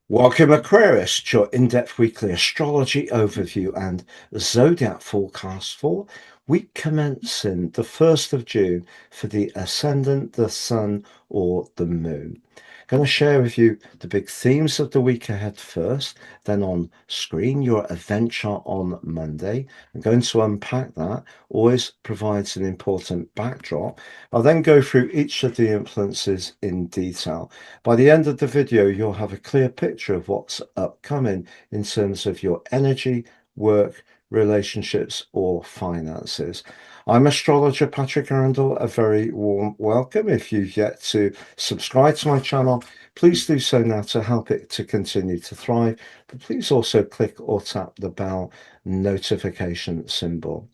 Welcome, Aquarius, to your in-depth weekly astrology overview and zodiac forecast for week commencing the 1st of June for the ascendant, the sun, or the moon. Going to share with you the big themes of the week ahead first, then on screen, your adventure on Monday. I'm going to unpack that, always provides an important backdrop. I'll then go through each of the influences in detail. By the end of the video, you'll have a clear picture of what's upcoming in terms of your energy, work, relationships, or finances. I'm astrologer Patrick Arundel. A very warm welcome. If you've yet to subscribe to my channel, please do so now to help it to continue to thrive. But please also click or tap the bell notification symbol.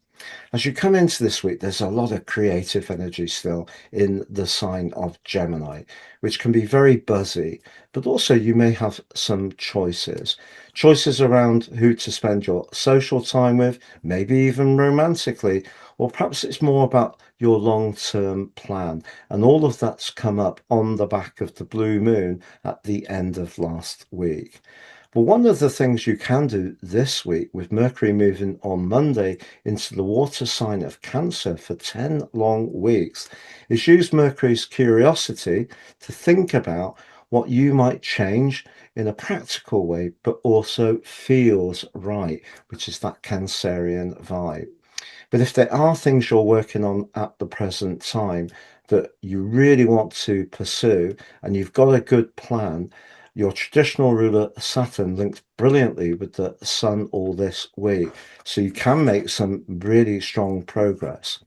As you come into this week, there's a lot of creative energy still in the sign of Gemini, which can be very buzzy, but also you may have some choices. Choices around who to spend your social time with, maybe even romantically, or perhaps it's more about your long-term plan. And all of that's come up on the back of the blue moon at the end of last week. But one of the things you can do this week with Mercury moving on Monday into the water sign of Cancer for 10 long weeks is use Mercury's curiosity to think about what you might change in a practical way, but also feels right, which is that Cancerian vibe. But if there are things you're working on at the present time that you really want to pursue and you've got a good plan, your traditional ruler Saturn links brilliantly with the sun all this week. So you can make some really strong progress.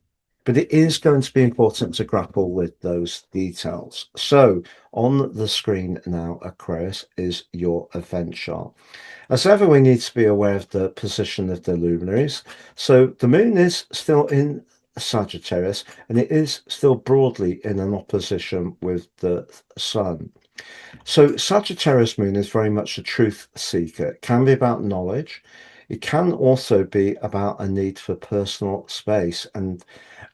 But it is going to be important to grapple with those details. So on the screen now, Aquarius, is your event chart. As ever, we need to be aware of the position of the luminaries. So the moon is still in Sagittarius and it is still broadly in an opposition with the sun. So Sagittarius moon is very much a truth seeker. It can be about knowledge. It can also be about a need for personal space, and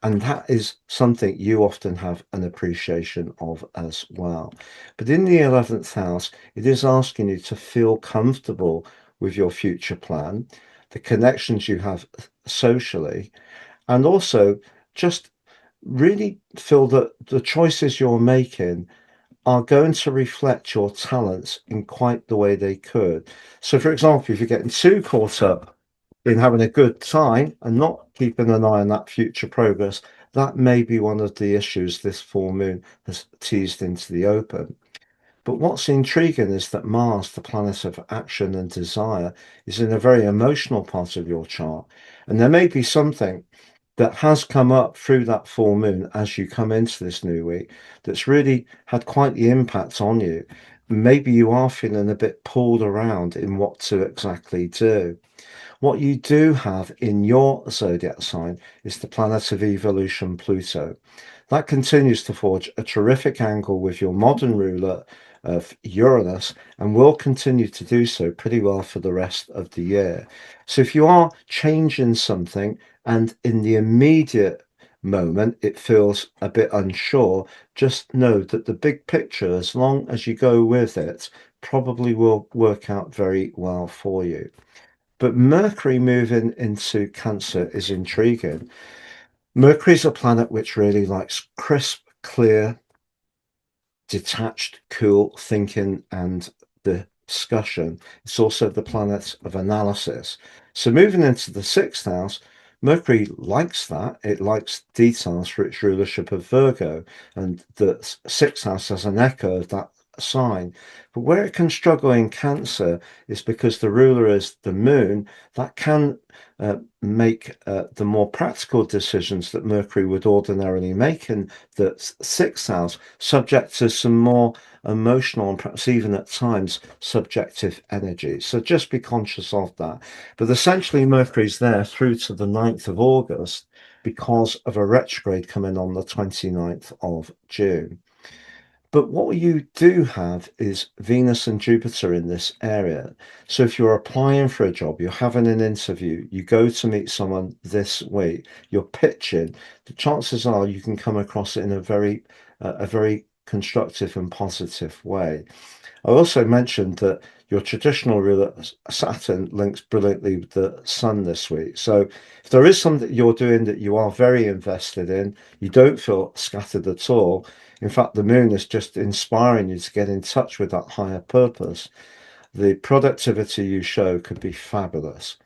that is something you often have an appreciation of as well. But in the 11th house, it is asking you to feel comfortable with your future plan, the connections you have socially, and also just really feel that the choices you're making are going to reflect your talents in quite the way they could. So, for example, if you're getting too caught up in having a good time and not keeping an eye on that future progress, that may be one of the issues this full moon has teased into the open. But what's intriguing is that Mars, the planet of action and desire, is in a very emotional part of your chart. And there may be something that has come up through that full moon as you come into this new week that's really had quite the impact on you. Maybe you are feeling a bit pulled around in what to exactly do. What you do have in your zodiac sign is the planet of evolution, Pluto. That continues to forge a terrific angle with your modern ruler of Uranus and will continue to do so pretty well for the rest of the year. So if you are changing something and in the immediate moment it feels a bit unsure, just know that the big picture, as long as you go with it, probably will work out very well for you. But Mercury moving into Cancer is intriguing. Mercury's a planet which really likes crisp, clear, detached, cool thinking and the discussion. It's also the planet of analysis. So moving into the 6th house, Mercury likes that. It likes details for its rulership of Virgo, and the 6th house has an echo of that sign. But where it can struggle in Cancer is because the ruler is the moon. That can make the more practical decisions that Mercury would ordinarily make in the 6th house subject to some more emotional and perhaps even at times subjective energy. So just be conscious of that. But essentially, Mercury's there through to the 9th of August because of a retrograde coming on the 29th of June. But what you do have is Venus and Jupiter in this area. So if you're applying for a job, you're having an interview, you go to meet someone this week, you're pitching, the chances are you can come across it in a very constructive and positive way. I also mentioned that your traditional ruler Saturn links brilliantly with the Sun this week. So if there is something that you're doing that you are very invested in, you don't feel scattered at all. In fact, the moon is just inspiring you to get in touch with that higher purpose. The productivity you show could be fabulous.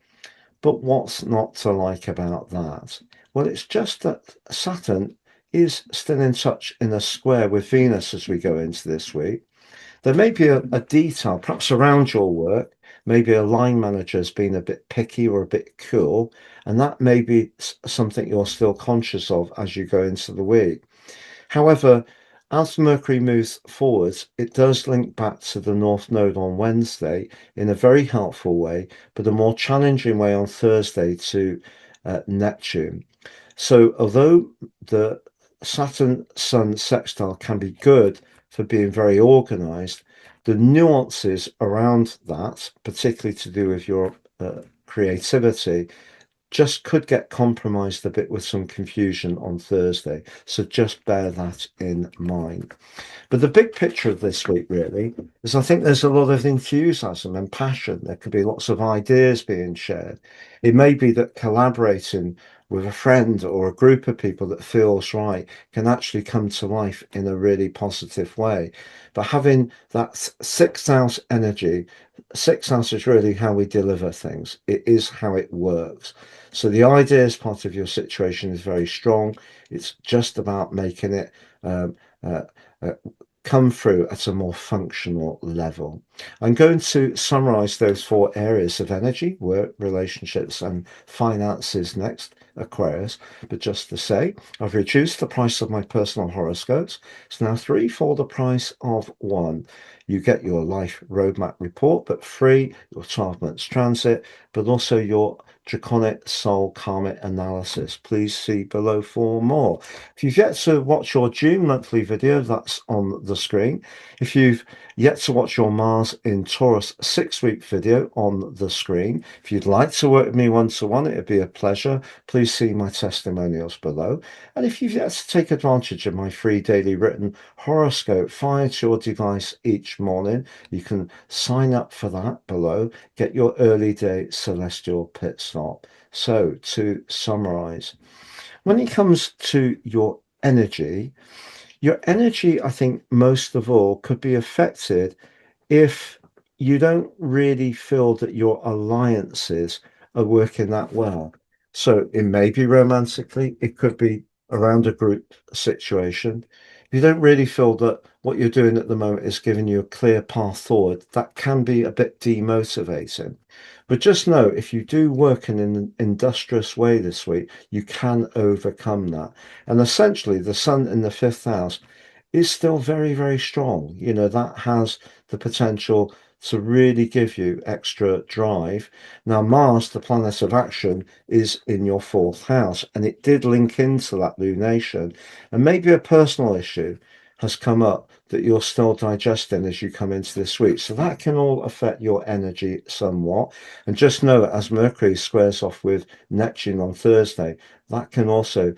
But what's not to like about that? Well, it's just that Saturn is still in touch in a square with Venus as we go into this week. There may be a detail, perhaps around your work, maybe a line manager has been a bit picky or a bit cool, and that may be something you're still conscious of as you go into the week. However, as Mercury moves forwards, it does link back to the North Node on Wednesday in a very helpful way, but a more challenging way on Thursday to Neptune. So, although the Saturn Sun sextile can be good for being very organized, the nuances around that, particularly to do with your creativity, just could get compromised a bit with some confusion on Thursday. So just bear that in mind. But the big picture of this week really is I think there's a lot of enthusiasm and passion. There could be lots of ideas being shared. It may be that collaborating with a friend or a group of people that feels right can actually come to life in a really positive way. But having that sixth house energy, sixth house is really how we deliver things. It is how it works. So the ideas part of your situation is very strong. It's just about making it uh, uh, come through at a more functional level. I'm going to summarize those four areas of energy, work, relationships, and finances next, Aquarius. But just to say, I've reduced the price of my personal horoscopes. It's now three for the price of one. You get your life roadmap report, but free, your 12 months transit, but also your draconic soul karmic analysis. Please see below for more. If you've yet to watch your June monthly video, that's on the screen. If you've yet to watch your Mars in Taurus 6-week video on the screen, if you'd like to work with me one-to-one, it'd be a pleasure. Please see my testimonials below. And if you've yet to take advantage of my free daily written horoscope fired to your device each morning, you can sign up for that below. Get your early day celestial pit stop. So to summarize, when it comes to your energy, I think most of all could be affected if you don't really feel that your alliances are working that well. So it may be romantically, it could be around a group situation. If you don't really feel that what you're doing at the moment is giving you a clear path forward, that can be a bit demotivating. But just know if you do work in an industrious way this week, you can overcome that. And essentially, the sun in the fifth house is still very, very strong. You know, that has the potential to really give you extra drive. Now, Mars, the planet of action, is in your fourth house, and it did link into that lunation. And maybe a personal issue has come up that you're still digesting as you come into this week. So that can all affect your energy somewhat. And just know that as Mercury squares off with Neptune on Thursday, that can also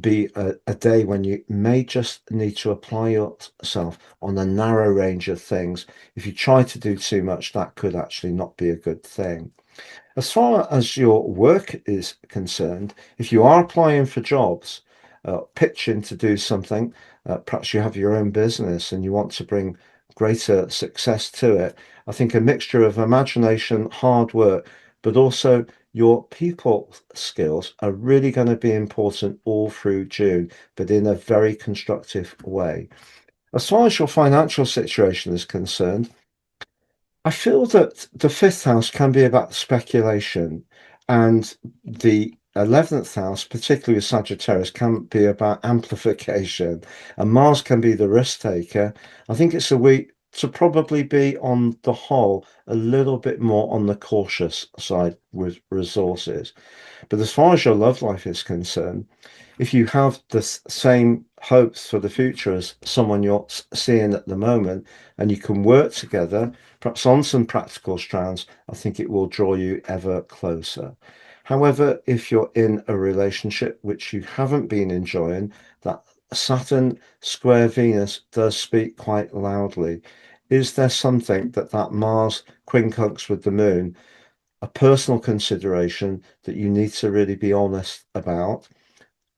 be a day when you may just need to apply yourself on a narrow range of things. If you try to do too much, that could actually not be a good thing. As far as your work is concerned, if you are applying for jobs, pitching to do something, perhaps you have your own business and you want to bring greater success to it, I think a mixture of imagination, hard work, but also your people skills are really going to be important all through June, but in a very constructive way. As far as your financial situation is concerned, I feel that the fifth house can be about speculation, and the 11th house, particularly with Sagittarius, can be about amplification, and Mars can be the risk taker. I think it's a week to probably be, on the whole, a little bit more on the cautious side with resources. But as far as your love life is concerned, if you have the same hopes for the future as someone you're seeing at the moment, and you can work together, perhaps on some practical strands, I think it will draw you ever closer. However, if you're in a relationship which you haven't been enjoying, that Saturn square Venus does speak quite loudly. Is there something that Mars quincunx with the moon, a personal consideration that you need to really be honest about?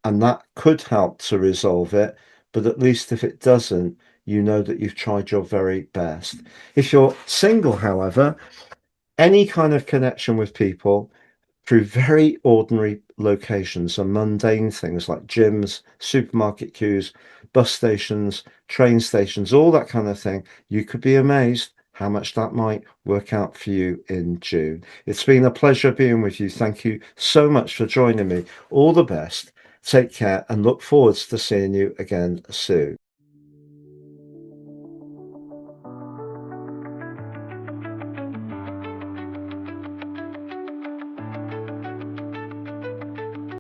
And that could help to resolve it. But at least if it doesn't, you know that you've tried your very best. If you're single, however, any kind of connection with people through very ordinary locations and mundane things like gyms, supermarket queues, bus stations, train stations, all that kind of thing, you could be amazed how much that might work out for you in June. It's been a pleasure being with you. Thank you so much for joining me. All the best. Take care and look forward to seeing you again soon.